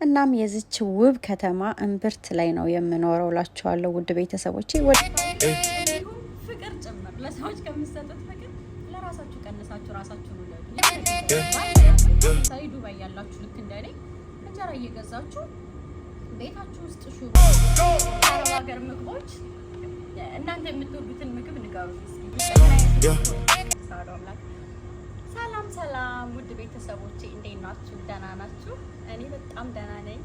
እናም የዚች ውብ ከተማ እምብርት ላይ ነው የምኖረው ላችኋለሁ ውድ ቤተሰቦቼ። ፍቅር ጭምር ለሰዎች ከምትሰጡት ፍቅር ለራሳችሁ ቀንሳችሁ ራሳችሁ ነው ለይ ዱባይ ያላችሁ ልክ እንደኔ እንጀራ እየገዛችሁ ቤታችሁ ውስጥ ሹሩ አረብ ሀገር ምግቦች እናንተ የምትወዱትን ምግብ ንገሩ እስኪ። ሰላም ሰላም ውድ ቤተሰቦቼ እንዴት ናችሁ? ደህና ናችሁ? እኔ በጣም ደህና ነኝ።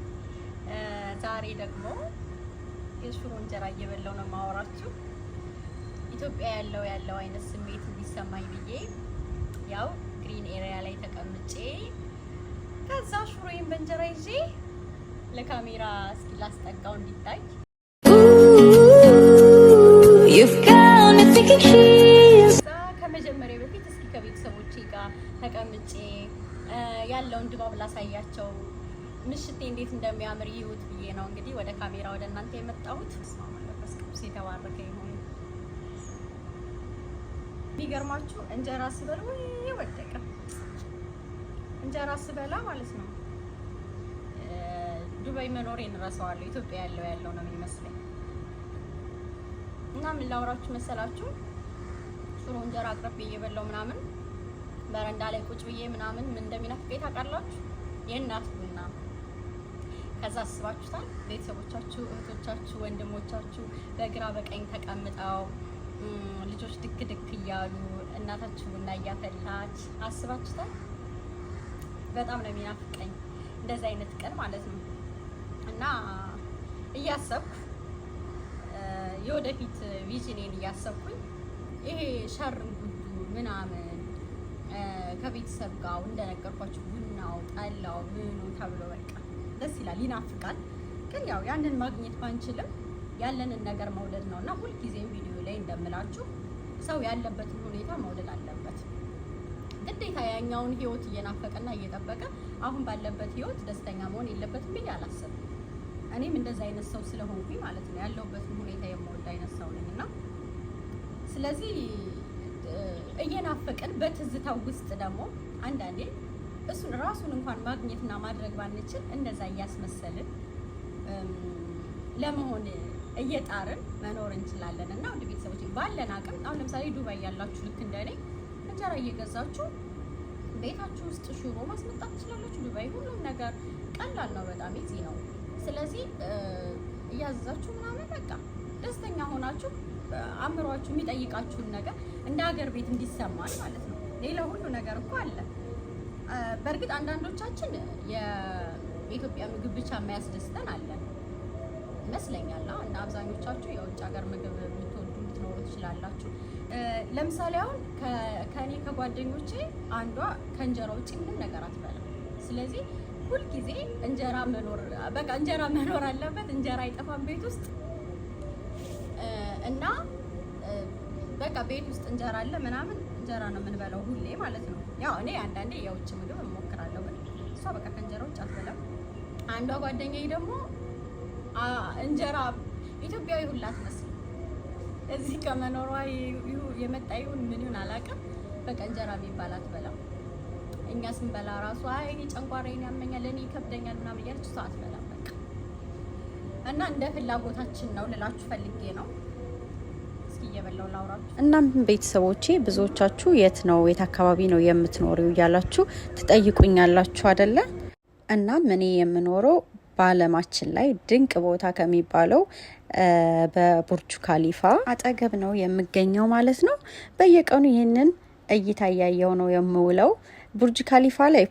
ዛሬ ደግሞ የሽሮ እንጀራ እየበላው ነው ማወራችሁ። ኢትዮጵያ ያለው አይነት ስሜት እንዲሰማኝ ብዬ ያው ግሪን ኤሪያ ላይ ተቀምጬ ከዛ ሽሮዬን በእንጀራ ይዤ ለካሜራ እስኪ ላስጠጋው እንዲታይ ከመጀመሪያ በፊት እስኪ ከቤተሰቦቼ ጋር ተቀምጬ ያለውን ድባብ ላሳያቸው፣ ምሽቴ እንዴት እንደሚያምር ይሁት ብዬ ነው እንግዲህ ወደ ካሜራ ወደ እናንተ የመጣሁት። መንፈስ የተባረከ ይሁን። ቢገርማችሁ እንጀራ ስበላ ወይ ወደቀ እንጀራ ስበላ ማለት ነው ዱባይ መኖሬን እረሳዋለሁ። ኢትዮጵያ ያለው ነው የሚመስለኝ። እና ምን ላውራችሁ መሰላችሁ? ሽሮ እንጀራ አቅርቤ እየበላው ምናምን በረንዳ ላይ ቁጭ ብዬ ምናምን ምን እንደሚናፍቀኝ ታውቃላችሁ? የእናት ቡና። ከዛ አስባችሁታል? ቤተሰቦቻችሁ፣ እህቶቻችሁ፣ ወንድሞቻችሁ በግራ በቀኝ ተቀምጠው ልጆች ድክ ድክ እያሉ እናታችሁ ቡና እያፈላች አስባችሁታል? በጣም ነው የሚናፍቀኝ እንደዚህ አይነት ቀን ማለት ነው። እና እያሰብኩ የወደፊት ቪዥኔን እያሰብኩኝ ይሄ ሸርንጉዱ ምናምን ከቤተሰብ ጋር እንደነገርኳችሁ ቡናው ጠላው ምኑ ተብሎ በቃ ደስ ይላል፣ ይናፍቃል። ግን ያው ያንን ማግኘት ባንችልም ያለንን ነገር መውደድ ነውና ሁልጊዜም ቪዲዮ ላይ እንደምላችሁ ሰው ያለበትን ሁኔታ መውደድ አለበት። ግዴታ ያኛውን ህይወት እየናፈቀና እየጠበቀ አሁን ባለበት ህይወት ደስተኛ መሆን የለበትም ብዬ አላስብም። እኔም እንደዛ አይነት ሰው ስለሆንኩኝ ማለት ነው ያለሁበትን ሁኔታ የምወድ አይነት ሰው ነኝና ስለዚህ እየናፈቀን በትዝታው ውስጥ ደግሞ አንዳንዴ እሱን ራሱን እንኳን ማግኘትና ማድረግ ባንችል እንደዛ እያስመሰልን ለመሆን እየጣርን መኖር እንችላለን። እና ወደ ቤተሰቦች ባለን አቅም አሁን ለምሳሌ ዱባይ ያላችሁ ልክ እንደኔ እንጀራ እየገዛችሁ ቤታችሁ ውስጥ ሽሮ ማስመጣት ትችላላችሁ። ዱባይ ሁሉም ነገር ቀላል ነው፣ በጣም ኢዚ ነው። ስለዚህ እያዘዛችሁ ምናምን በቃ ደስተኛ ሆናችሁ አምሯችሁ የሚጠይቃችሁን ነገር እንደ ሀገር ቤት እንዲሰማል ማለት ነው። ሌላ ሁሉ ነገር እኮ አለ። በእርግጥ አንዳንዶቻችን የኢትዮጵያ ምግብ ብቻ የሚያስደስተን አለ ይመስለኛል። እና አብዛኞቻችሁ የውጭ ሀገር ምግብ የምትወዱ ልትኖሩ ትችላላችሁ። ለምሳሌ አሁን ከኔ ከጓደኞቼ አንዷ ከእንጀራ ውጭ ምንም ነገር አትበላም። ስለዚህ ሁልጊዜ እንጀራ መኖር አለበት። እንጀራ አይጠፋም ቤት ውስጥ እና በቃ ቤት ውስጥ እንጀራ አለ ምናምን እንጀራ ነው የምንበላው ሁሌ ማለት ነው። ያው እኔ አንዳንዴ የውጭ ምግብ እሞክራለሁ፣ ግን እሷ በቃ ከእንጀራ ውጭ አትበላም። አንዷ ጓደኛዬ ደግሞ እንጀራ ኢትዮጵያዊ ሁላ አትመስል፣ እዚህ ከመኖሯ የመጣ ይሁን ምን ይሁን አላውቅም፣ በቃ እንጀራ የሚባል አትበላም። እኛ ስንበላ ራሱ አይ እኔ ጨንጓራዬን ያመኛል እኔ ይከብደኛል ምናምን እያለች እሷ አትበላም በቃ። እና እንደ ፍላጎታችን ነው ልላችሁ ፈልጌ ነው። እስኪ እየበላው ላውራችሁ። እናም ቤተሰቦቼ ብዙዎቻችሁ የት አካባቢ ነው የምትኖሪው እያላችሁ ትጠይቁኛላችሁ አይደለ? እናም እኔ የምኖረው በዓለማችን ላይ ድንቅ ቦታ ከሚባለው በቡርጅ ካሊፋ አጠገብ ነው የምገኘው ማለት ነው። በየቀኑ ይህንን እይታ እያየው ነው የምውለው። ቡርጅ ካሊፋ ላይ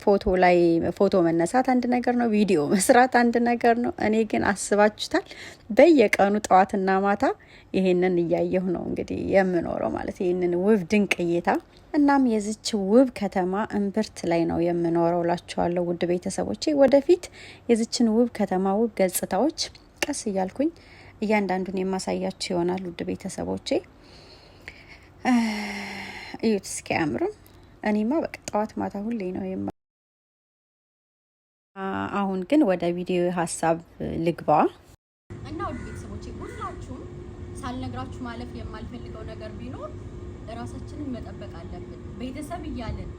ፎቶ መነሳት አንድ ነገር ነው፣ ቪዲዮ መስራት አንድ ነገር ነው። እኔ ግን አስባችሁታል? በየቀኑ ጠዋትና ማታ ይሄንን እያየሁ ነው እንግዲህ የምኖረው ማለት ይሄንን ውብ ድንቅ እይታ። እናም የዚች ውብ ከተማ እምብርት ላይ ነው የምኖረው ላችኋለሁ ውድ ቤተሰቦቼ። ወደፊት የዚችን ውብ ከተማ ውብ ገጽታዎች ቀስ እያልኩኝ እያንዳንዱን የማሳያችሁ ይሆናል ውድ ቤተሰቦቼ። እዩት እስኪ አያምርም? እኔማ በቃ ጠዋት ማታ ሁሌ ነው አሁን ግን ወደ ቪዲዮ ሀሳብ ልግባ እና ውድ ቤተሰቦቼ ሁላችሁም ሳልነግራችሁ ማለፍ የማልፈልገው ነገር ቢኖር ራሳችንን መጠበቅ አለብን። ቤተሰብ እያለን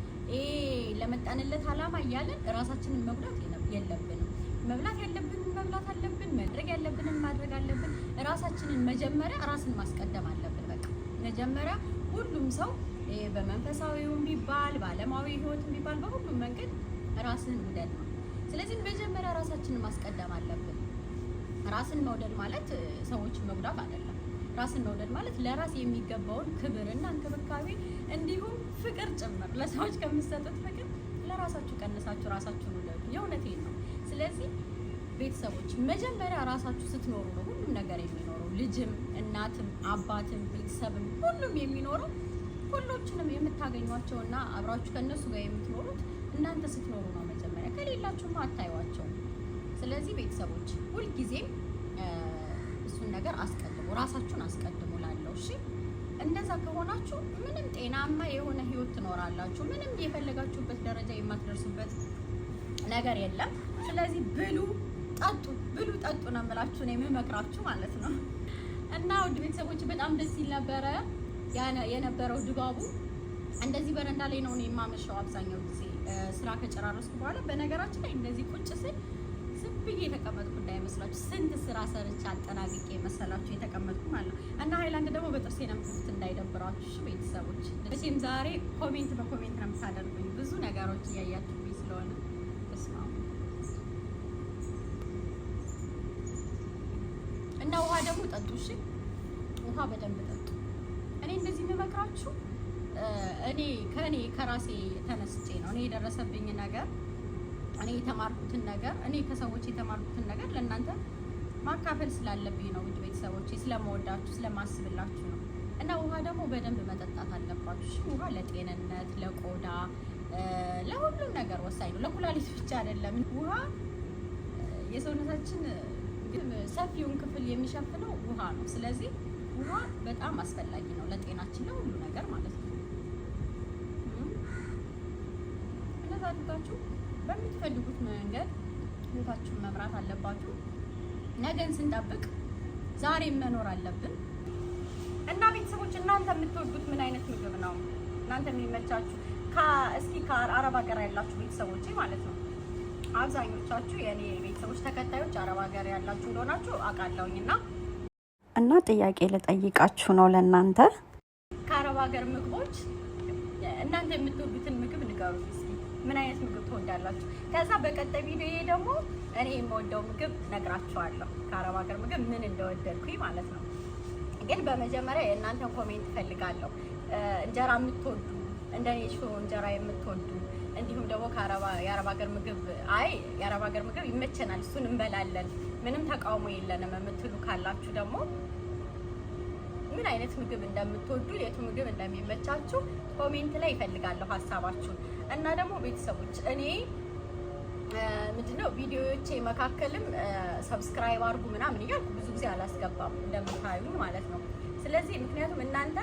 ለመጣንለት አላማ እያለን ራሳችንን መጉዳት የለብንም። መብላት ያለብንን መብላት አለብን፣ ማድረግ ያለብንን ማድረግ አለብን። ራሳችንን መጀመሪያ ራስን ማስቀደም አለብን። በቃ መጀመሪያ ሁሉም ሰው በመንፈሳዊውም ቢባል በዓለማዊ ህይወትም ቢባል በሁሉም መንገድ ራስን ውደድ ነው። ስለዚህ መጀመሪያ ራሳችንን ማስቀደም አለብን። ራስን መውደድ ማለት ሰዎችን መጉዳት አይደለም። ራስን መውደድ ማለት ለራስ የሚገባውን ክብርና እንክብካቤ እንዲሁም ፍቅር ጭምር ለሰዎች ከምትሰጡት ፍቅር ለራሳችሁ ቀንሳችሁ ራሳችሁን ውደዱ። የእውነቴን ነው። ስለዚህ ቤተሰቦች መጀመሪያ ራሳችሁ ስትኖሩ ነው ሁሉም ነገር የሚኖረው። ልጅም፣ እናትም፣ አባትም፣ ቤተሰብም ሁሉም የሚኖረው ሁሎችንም የምታገኟቸውና አብራችሁ ከነሱ ጋር የምትኖሩት እናንተ ስትኖሩ ነው። መጀመሪያ ከሌላችሁማ አታዩዋቸው። ስለዚህ ቤተሰቦች ሁልጊዜም እሱን ነገር አስቀድሙ፣ ራሳችሁን አስቀድሙ ላለው። እሺ እንደዛ ከሆናችሁ ምንም ጤናማ የሆነ ህይወት ትኖራላችሁ። ምንም የፈለጋችሁበት ደረጃ የማትደርሱበት ነገር የለም። ስለዚህ ብሉ ጠጡ ነው የምላችሁ ነው የምመክራችሁ ማለት ነው። እና ውድ ቤተሰቦች በጣም ደስ ይል ነበረ የነበረው ድባቡ። እንደዚህ በረንዳ ላይ ነው የማመሻው አብዛኛው ጊዜ ስራ ከጨራረስኩ በኋላ። በነገራችን ላይ እንደዚህ ቁጭ ስል ዝም ብዬ የተቀመጥኩ እንዳይመስላችሁ፣ ስንት ስራ ሰርቼ አጠናቅቄ መሰላችሁ የተቀመጥኩ ማለት ነው። እና ሃይላንድ ደግሞ በጥርሴ ነው የምትፍት እንዳይደብራችሁ ቤተሰቦች። መቼም ዛሬ ኮሜንት በኮሜንት ነው የምታደርጉኝ ብዙ ነገሮች እያያችሁኝ ስለሆነ እና ውሃ ደግሞ ጠጡ። እሺ ውሃ በደንብ ጠጡ። እኔ እንደዚህ የምመክራችሁ እኔ ከራሴ ተነስቼ ነው። እኔ የደረሰብኝ ነገር፣ እኔ የተማርኩትን ነገር፣ እኔ ከሰዎች የተማርኩትን ነገር ለእናንተ ማካፈል ስላለብኝ ነው። ውድ ቤተሰቦቼ ስለምወዳችሁ ስለማስብላችሁ ነው። እና ውሃ ደግሞ በደንብ መጠጣት አለባችሁ። እሺ ውሃ ለጤንነት፣ ለቆዳ፣ ለሁሉም ነገር ወሳኝ ነው። ለኩላሊት ብቻ አይደለም። ውሃ የሰውነታችን ሰፊውን ክፍል የሚሸፍነው ውሃ ነው። ስለዚህ ውሃ በጣም አስፈላጊ ነው ለጤናችን፣ ለሁሉ ነገር ማለት ነው። እነዛ አድርጋችሁ በምትፈልጉት መንገድ ህይወታችሁን መምራት አለባችሁ። ነገን ስንጠብቅ ዛሬም መኖር አለብን። እና ቤተሰቦች እናንተ የምትወዱት ምን አይነት ምግብ ነው? እናንተ የሚመቻችሁ እስኪ ከአረብ ሀገር ያላችሁ ቤተሰቦቼ ማለት ነው። አብዛኞቻችሁ የኔ ቤተሰቦች ተከታዮች አረብ ሀገር ያላችሁ እንደሆናችሁ አውቃለሁኝ። እና ጥያቄ ልጠይቃችሁ ነው ለእናንተ። ከአረብ ሀገር ምግቦች እናንተ የምትወዱትን ምግብ ንገሩ እስኪ። ምን አይነት ምግብ ትወዳላችሁ? ከዛ በቀጣይ ቪዲዮ ደግሞ እኔ የምወደው ምግብ ነግራችኋለሁ። ከአረብ ሀገር ምግብ ምን እንደወደድኩኝ ማለት ነው። ግን በመጀመሪያ የእናንተን ኮሜንት እፈልጋለሁ። እንጀራ የምትወዱ እንደኔ ሽሮ እንጀራ የምትወዱ እንዲሁም ደግሞ የአረብ ሀገር ምግብ የአረብ ሀገር ምግብ ይመቸናል፣ እሱን እንበላለን፣ ምንም ተቃውሞ የለንም የምትሉ ካላችሁ ደግሞ ምን አይነት ምግብ እንደምትወዱ የቱ ምግብ እንደሚመቻችሁ ኮሜንት ላይ ይፈልጋለሁ ሀሳባችሁን። እና ደግሞ ቤተሰቦች እኔ ምንድነው ቪዲዮዎቼ መካከልም ሰብስክራይብ አድርጉ ምናምን እያልኩ ብዙ ጊዜ አላስገባም እንደምታዩ ማለት ነው። ስለዚህ ምክንያቱም እናንተ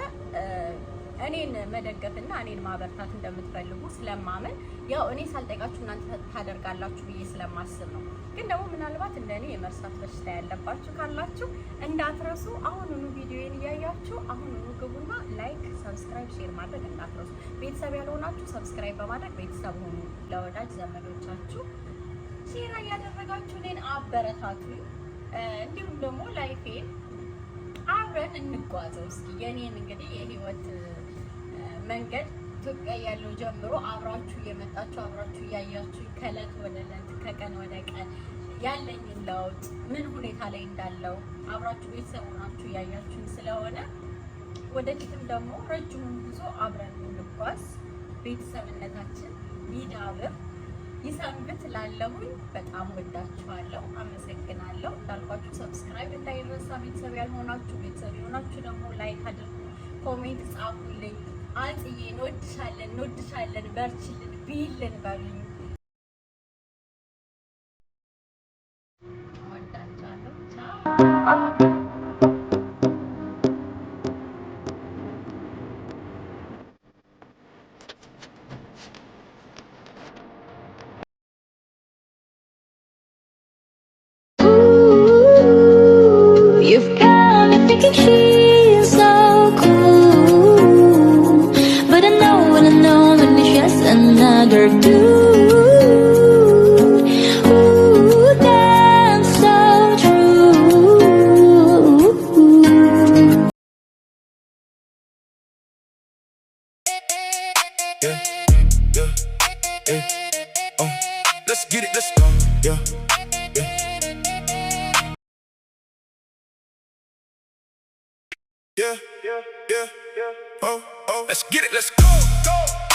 እኔን መደገፍና እኔን ማበርታት እንደምትፈልጉ ስለማመን ያው እኔ ሳልጠይቃችሁ እናንተ ታደርጋላችሁ ብዬ ስለማስብ ነው። ግን ደግሞ ምናልባት እንደኔ የመርሳት በሽታ ያለባችሁ ካላችሁ እንዳትረሱ፣ አሁኑኑ ቪዲዮዬን እያያችሁ አሁኑኑ ግቡና ላይክ፣ ሰብስክራይብ፣ ሼር ማድረግ እንዳትረሱ። ቤተሰብ ያልሆናችሁ ሰብስክራይብ በማድረግ ቤተሰብ ሆኑ። ለወዳጅ ዘመዶቻችሁ ሼር እያደረጋችሁ እኔን አበረታቱ። እንዲሁም ደግሞ ላይፌን አብረን እንጓዘው እስኪ። የኔን እንግዲህ የህይወት መንገድ ኢትዮጵያ ያለው ጀምሮ አብራችሁ እየመጣችሁ አብራችሁ እያያችሁ ከእለት ወደ እለት ከቀን ወደ ቀን ያለኝን ለውጥ ምን ሁኔታ ላይ እንዳለው አብራችሁ ቤተሰብ ሆናችሁ እያያችሁን ስለሆነ ወደፊትም ደግሞ ረጅሙን ጉዞ አብረን እንጓዝ፣ ቤተሰብነታችን ይዳብር ይሰንብት። ላለሁኝ በጣም ወዳችኋለሁ፣ አመሰግናለሁ። እንዳልኳችሁ ሰብስክራይብ እንዳይረሳ። ቤተሰብ ያልሆናችሁ ቤተሰብ የሆናችሁ ደግሞ ላይክ አድርጉ፣ ኮሜንት ጻፉልኝ። አጥዬ እንወድሻለን፣ በርችልን፣ ቢልን በሉኝ። ወዳችኋለሁ። ቻው። You've got me thinking she's so cool, but I know that it's just another dude. Ooh, Yeah, yeah, yeah. Let's get it, let's go. Yeah, yeah. Yeah, yeah, yeah, yeah. Oh, oh. Let's get it, let's go, go.